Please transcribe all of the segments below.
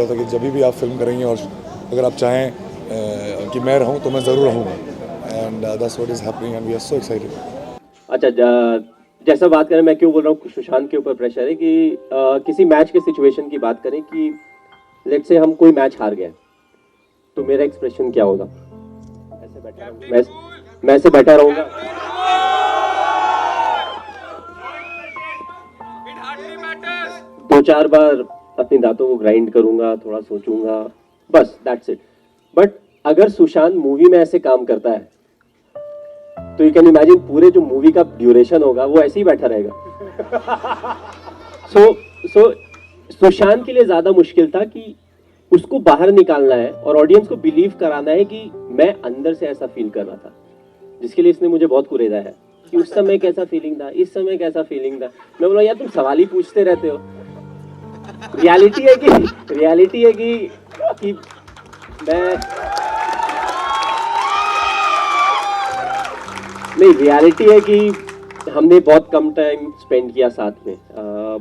बोला था कि जब भी आप फिल्म करेंगे और अगर आप चाहें कि मैं रहूं तो मैं ज़रूर रहूँगा and that's what is happening and we are so excited. अच्छा जैसा बात करें, मैं क्यों बोल रहा हूँ सुशांत के ऊपर प्रेशर है कि किसी मैच के सिचुएशन की बात करें कि लेट्स से हम कोई मैच हार गए तो मेरा एक्सप्रेशन क्या होगा। ऐसे बैठा रहूंगा, मैं ऐसे बैठा रहूंगा, दो चार बार अपनी दांतों को ग्राइंड करूंगा, थोड़ा सोचूंगा, बस दैट्स इट। बट अगर सुशांत मूवी में ऐसे काम करता है तो यू कैन इमेजिन पूरे जो मूवी का ड्यूरेशन होगा वो ऐसे ही बैठा रहेगा। सो सुशांत के लिए ज्यादा मुश्किल था कि उसको बाहर निकालना है और ऑडियंस को बिलीव कराना है कि मैं अंदर से ऐसा फील कर रहा था, जिसके लिए इसने मुझे बहुत कुरेदा है कि उस समय कैसा फीलिंग था, इस समय कैसा फीलिंग था। मैं बोला यार तुम सवाल ही पूछते रहते हो। रियलिटी है कि मैं नहीं, रियलिटी है कि हमने बहुत कम टाइम स्पेंड किया साथ में,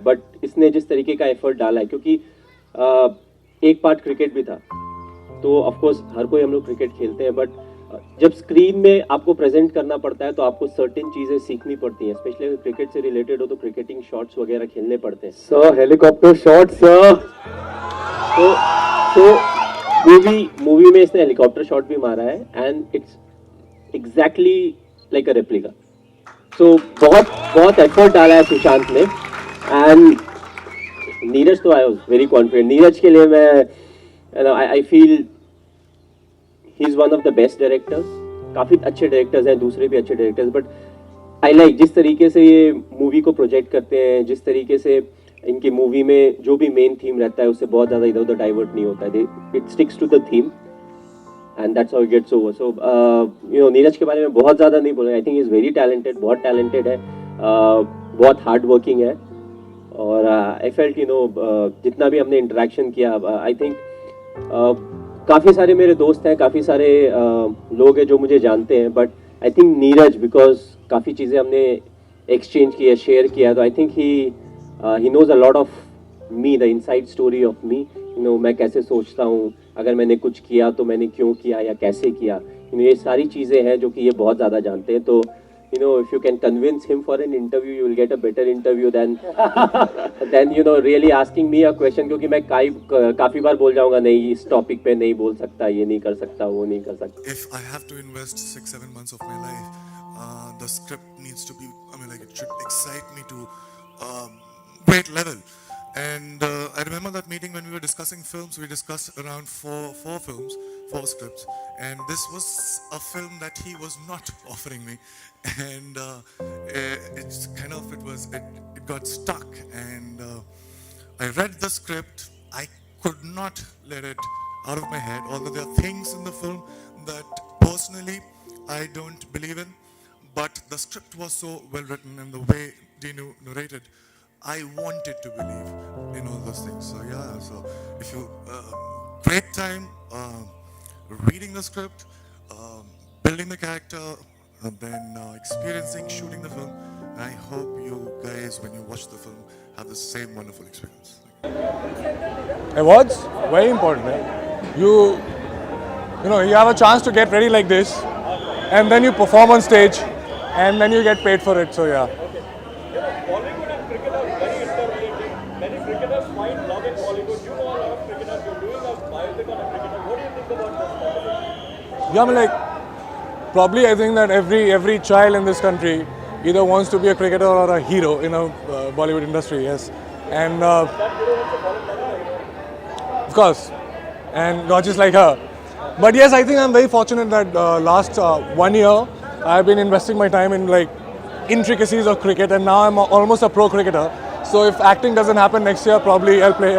बट इसने जिस तरीके का एफर्ट डाला है, क्योंकि एक पार्ट क्रिकेट भी था, तो ऑफ कोर्स हर कोई हम लोग क्रिकेट खेलते हैं, बट जब स्क्रीन में आपको प्रेजेंट करना पड़ता है तो आपको सर्टेन चीजें सीखनी पड़ती हैं, स्पेशली अगर क्रिकेट से रिलेटेड हो तो क्रिकेटिंग शॉट्स वगैरह खेलने पड़ते हैं। Sir helicopter shot sir. तो मूवी में इसने हेलीकॉप्टर शॉट भी मारा है and it's exactly like a replica. So बहुत एफर्ट डाला है सुशांत ने। एंड नीरज तो I was very confident. Neeraj के लिए मैं I feel he is one of the best directors. काफी अच्छे डायरेक्टर्स हैं, दूसरे भी अच्छे डायरेक्टर्स, बट आई लाइक जिस तरीके से ये मूवी को प्रोजेक्ट करते हैं, जिस तरीके से इनकी मूवी में जो भी मेन थीम रहता है उससे बहुत ज्यादा इधर उधर डाइवर्ट नहीं होता है। It sticks to the theme and that's how it gets over. So you know, Neeraj के बारे में बहुत ज्यादा नहीं बोलेंगे। I think is very talented, बहुत टैलेंटेड है, बहुत हार्ड वर्किंग है। और आई फेल्ट यू नो, जितना भी हमने इंटरेक्शन किया, आई थिंक काफ़ी सारे मेरे दोस्त हैं, काफ़ी सारे लोग हैं जो मुझे जानते हैं, but I think Neeraj, because काफ़ी चीज़ें हमने एक्सचेंज किया, शेयर किया, तो I think he knows a lot of me, the inside story of me. You know, मैं कैसे सोचता हूँ, अगर मैंने कुछ किया तो मैंने क्यों किया या कैसे किया, यू नो, ये सारी चीज़ें हैं जो कि ये बहुत ज़्यादा जानते हैं। तो you know, if you can convince him for an interview, you will get a better interview than you know really asking me a question, क्योंकि मैं काफी बार बोल जाऊंगा नहीं, इस टॉपिक पे नहीं बोल सकता, ये नहीं कर सकता, वो नहीं कर सकता। If I have to invest 6-7 months of my life, the script needs to be, I mean, like, it should excite me to great level. And I remember that meeting when we were discussing films. We discussed around four films, 4 scripts, and this was a film that he was not offering me, and it's kind of it got stuck, and I read the script. I could not let it out of my head, although there are things in the film that personally I don't believe in, but the script was so well written, and the way Dinu narrated, I wanted to believe in all those things. So yeah, so if you great time reading the script, building the character, and then experiencing shooting the film. I hope you guys, when you watch the film, have the same wonderful experience. Awards very important. You know, you have a chance to get ready like this, and then you perform on stage, and then you get paid for it. So yeah. Bollywood and cricket are very interrelated. Many cricketers find love in Bollywood. You know a lot of cricketers. You're doing a biopic on a cricketer. What do you think about this combination? Yeah, I mean, like, probably I think that every child in this country either wants to be a cricketer or a hero in a Bollywood industry. Yes, and of course, and not just like her. But yes, I think I'm very fortunate that last 1 year I've been investing my time in like intricacies of cricket, and now I'm almost a pro cricketer. So if acting doesn't happen next year, probably I'll play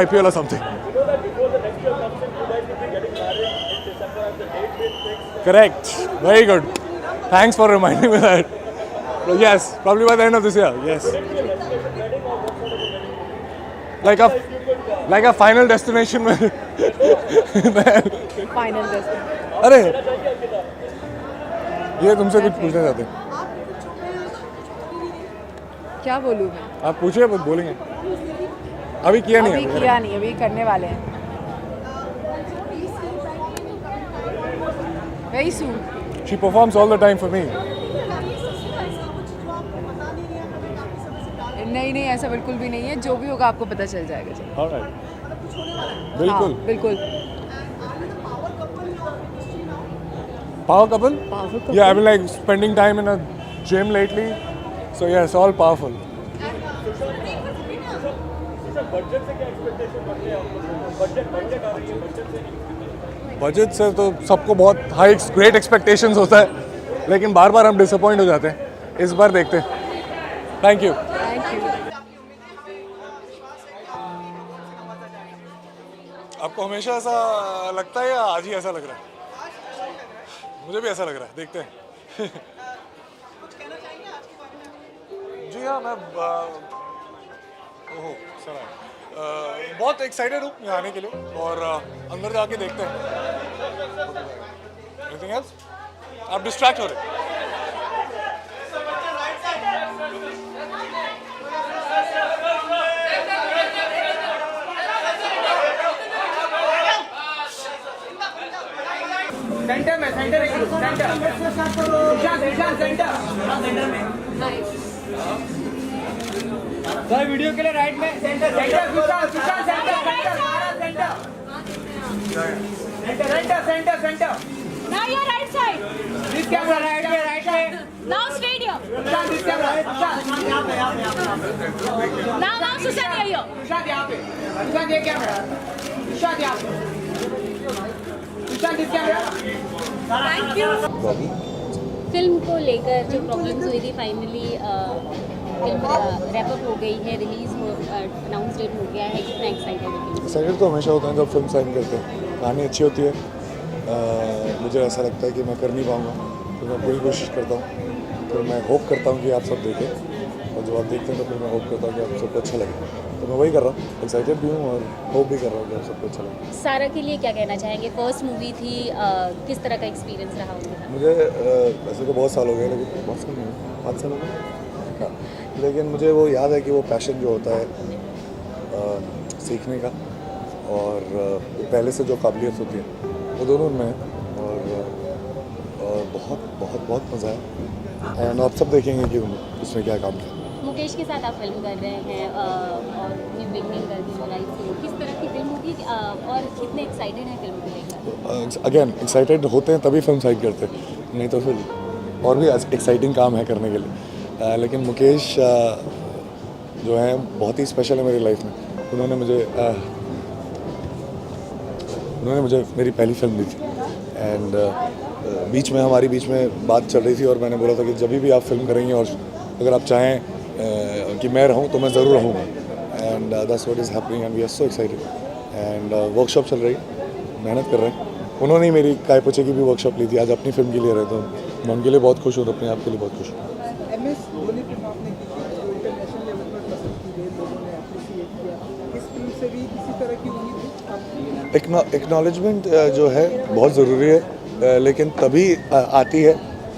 IPL or something. You know that before the next year comes in, you guys will be getting married in December and the date will fix. Correct. Very good. Thanks for reminding me that. But yes, probably by the end of this year. Yes. Will it be a destination wedding or what sort of a wedding will it be? Like a final destination में final destination. अरे ये तुमसे कुछ पूछना चाहते हैं। क्या बोलूँ मैं? आप पूछिए, बोलेंगे। अभी किया नहीं अभी है। किया नहीं, अभी करने वाले हैं। Very soon. She performs all the time for me. नहीं नहीं, ऐसा बिल्कुल भी नहीं है, जो भी होगा आपको पता चल जाएगा जब। All right. बिल्कुल. हाँ, बिल्कुल। Power couple? Power couple? Yeah, I've been like spending time in a gym lately. So yes, all powerful. Budget से क्या एक्सपेक्टेशन रखते हैं आप लोग? बजट आ रही है, बजट से बजट से तो सबको बहुत हाई ग्रेट एक्सपेक्टेशंस होता है, लेकिन बार बार हम डिसअपॉइंट हो जाते हैं. इस बार देखते हैं. Thank you. Thank you. आपको हमेशा ऐसा लगता है या आज ही ऐसा लग रहा है? मुझे भी ऐसा लग रहा है. देखते हैं. जी हाँ, मैं ओहो सर बहुत एक्साइटेड हूँ यहाँ आने के लिए और अंदर जाके देखते हैं. Anything else? आप डिस्ट्रैक्ट हो रहे हैं. सेंटर में सेंटर सर वीडियो के लिए राइट में centre centre Now your right side. This camera right में Now straight here. This camera Now Susan here. Sushant यहाँ पे सुशांत ये कैमरा सुशांत यहाँ पे Sushant this camera Thank you. Film को लेकर जो प्रॉब्लम्स हुई थी फाइनली फिल्म रैप अप हो गई है, रिलीज हो अनाउंस डेट हो गया है. कितना एक्साइटेड है? एक्साइटेड तो हमेशा होता है जब फिल्म साइन करते हैं. कहानी अच्छी होती है. मुझे ऐसा लगता है कि मैं कर नहीं पाऊँगा, तो मैं पूरी कोशिश करता हूँ. तो मैं होप करता हूँ कि आप सब देखें, और जब आप देखते हैं तो फिर मैं होप करता हूँ कि आप सबको अच्छा लगे. तो मैं वही कर रहा हूँ. एक्साइटेड भी हूँ और होप भी कर रहा हूँ कि आप सबको अच्छा लगे. सारा के लिए क्या कहना चाहेंगे? फर्स्ट मूवी थी, किस तरह का एक्सपीरियंस रहा उनका? मुझे वैसे तो बहुत साल हो गए, लेकिन बहुत साल नहीं, 5 साल हो गए. हाँ, लेकिन मुझे वो याद है कि वो पैशन जो होता है सीखने का और पहले से जो काबिलियत होती है वो दोनों उनमें है. और बहुत बहुत बहुत मज़ा है. एंड आप सब देखेंगे कि उसने क्या काम किया. मुकेश के साथ आप फिल्म कर रहे हैं और अपनी बिगनिंग कर दी लाइफ से. किस तरह की फिल्म होगी और कितने एक्साइटेड हैं फिल्म को लेकर? अगेन एक्साइटेड होते हैं तभी फिल्म साइड करते हैं, नहीं तो फिर और भी एक्साइटिंग काम है करने के लिए. लेकिन मुकेश जो है बहुत ही स्पेशल है मेरी लाइफ में. उन्होंने मुझे मेरी पहली फिल्म दी थी. एंड हमारी बीच में बात चल रही थी और मैंने बोला था कि जब भी आप फिल्म करेंगे और अगर आप चाहें कि मैं रहूं तो मैं ज़रूर रहूँगा. And that's what is happening and we are so excited. And workshop चल रही है, मेहनत कर रहे हैं. उन्होंने ही मेरी काय पोछे की भी वर्कशॉप ली थी, आज अपनी फिल्म के लिए रहे. तो मैं उनके लिए बहुत खुश हूँ और अपने आप के लिए बहुत खुश हूँ. MS धोनी फिल्म आपने की थी जो इंटरनेशनल लेवल पर पसंद की गई, लोगों ने अप्रिशिएट किया. इस फिल्म से भी इसी तरह की उम्मीद थी आपकी? एक्नॉलेजमेंट जो है बहुत ज़रूरी है, लेकिन तभी आती है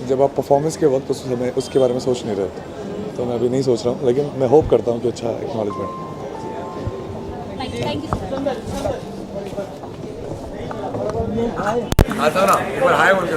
जब आप परफॉर्मेंस के वक्त उस समय उसके बारे में सोच नहीं रहे. तो मैं अभी नहीं सोच रहा हूँ, लेकिन मैं होप करता हूँ कि अच्छा एक्नॉलेजमेंट. Thank you. आता ना ऊपर हाय बोल के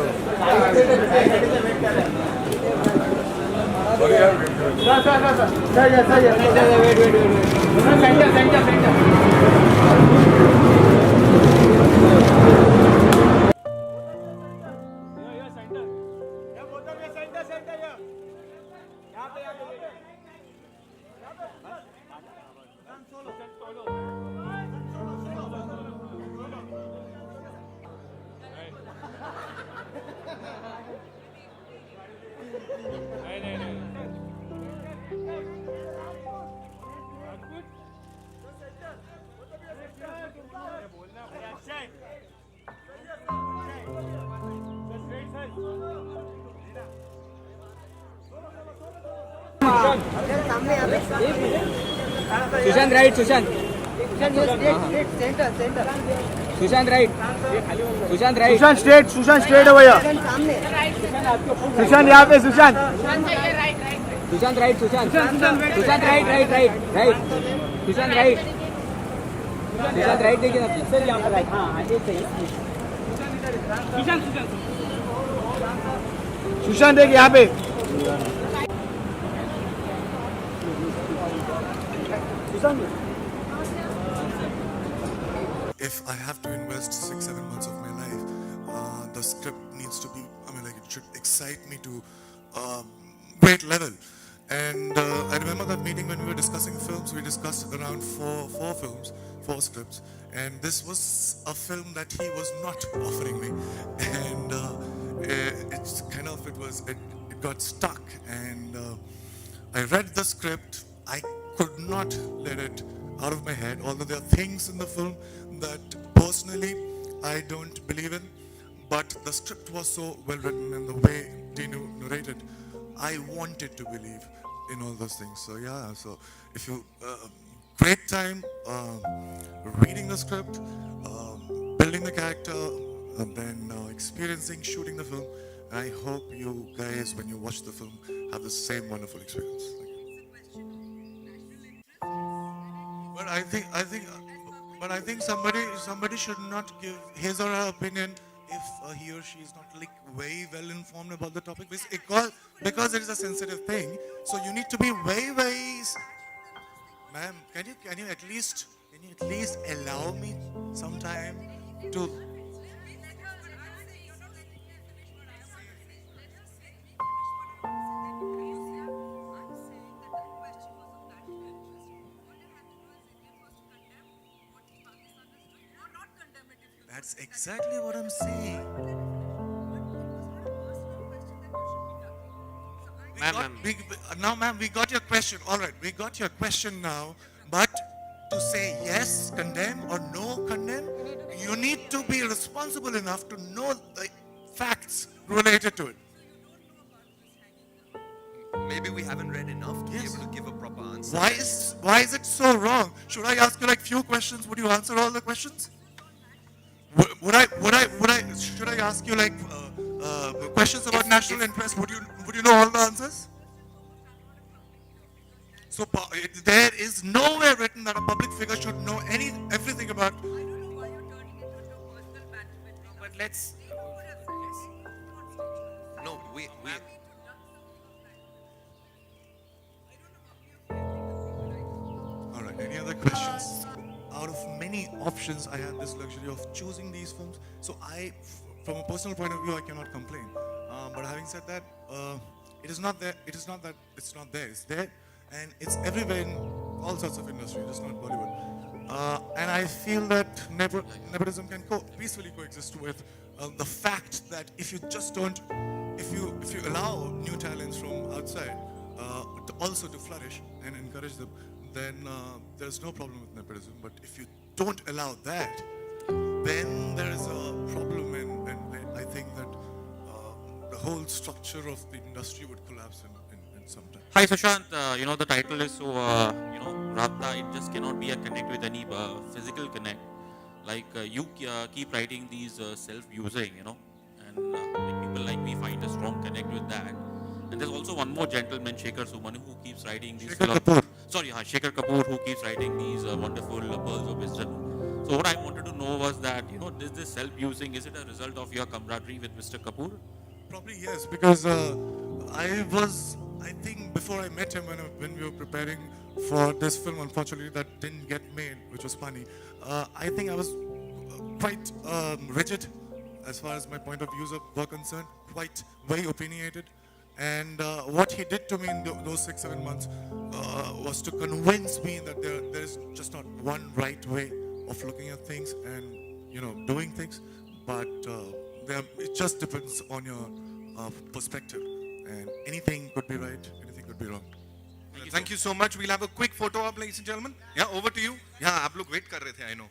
Sushant right Sushant Sushant right Sushant right Sushant straight है भैया. सुशांत यहाँ पे Sushant Sushant right Sushant right Sushant right right देखिए ना सर, यहाँ पर राइट, हाँ एक सही। सुशांत देख यहाँ पे। If I have to invest 6-7 months of my life, the script needs to be, I mean, like it should excite me to great level. And I remember that meeting when we were discussing films. We discussed around four films, 4 scripts, and this was a film that he was not offering me, and it's kind of it got stuck, and I read the script. I could not let it out of my head, although there are things in the film that personally I don't believe in, but the script was so well written and the way Dinu narrated, I wanted to believe in all those things. So yeah, so if you great time reading the script, building the character, and then experiencing shooting the film. I hope you guys, when you watch the film, have the same wonderful experience. But I think somebody should not give his or her opinion if he or she is not like very well informed about the topic, because it is a sensitive thing. So you need to be very. Ma'am, can you at least allow me some time to? That's exactly what I'm saying. Ma'am, we got your question. All right, we got your question now. But to say yes, condemn, or no, condemn, you need to be responsible enough to know the facts related to it. Maybe we haven't read enough to Yes. be able to give a proper answer. Why is it so wrong? Should I ask you like few questions? Would you answer all the questions? Should I ask you like questions about national interest? Would you know all the answers? So there is nowhere written that a public figure should know everything about. But let's. No, we. All right. Any other questions? Out of many options, I had this luxury of choosing these films. So from a personal point of view, I cannot complain. But having said that, it is not there. It is not that it's not there. It's there, and it's everywhere in all sorts of industry, just not Bollywood. And I feel that nepotism can peacefully coexist with the fact that if you just don't, if you allow new talents from outside also to flourish and encourage them, then there's no problem with nepotism. But if you don't allow that, then there is a problem, and I think that the whole structure of the industry would collapse in some time. Hi Sushant, the title is so, Rabta, it just cannot be a connect with any physical connect. Like you keep writing these self-using, and like people like me find a strong connect with that. And there's also one more gentleman, Shekhar Suman, who keeps writing these. Shekhar Kapoor, who keeps writing these wonderful pearls of wisdom. So what I wanted to know was that, is this self-using, is it a result of your camaraderie with Mr. Kapoor? Probably yes, because I think before I met him when we were preparing for this film, unfortunately that didn't get made, which was funny. I think I was quite rigid as far as my point of views were concerned, quite very opinionated. And what he did to me in those 6-7 months was to convince me that there is just not one right way of looking at things and doing things, but it just depends on your perspective, and anything could be right, anything could be wrong. Thank you so much. We'll have a quick photo up, ladies and gentlemen. Yeah, over to you. Yeah, आप लोग wait कर रहे थे, I know.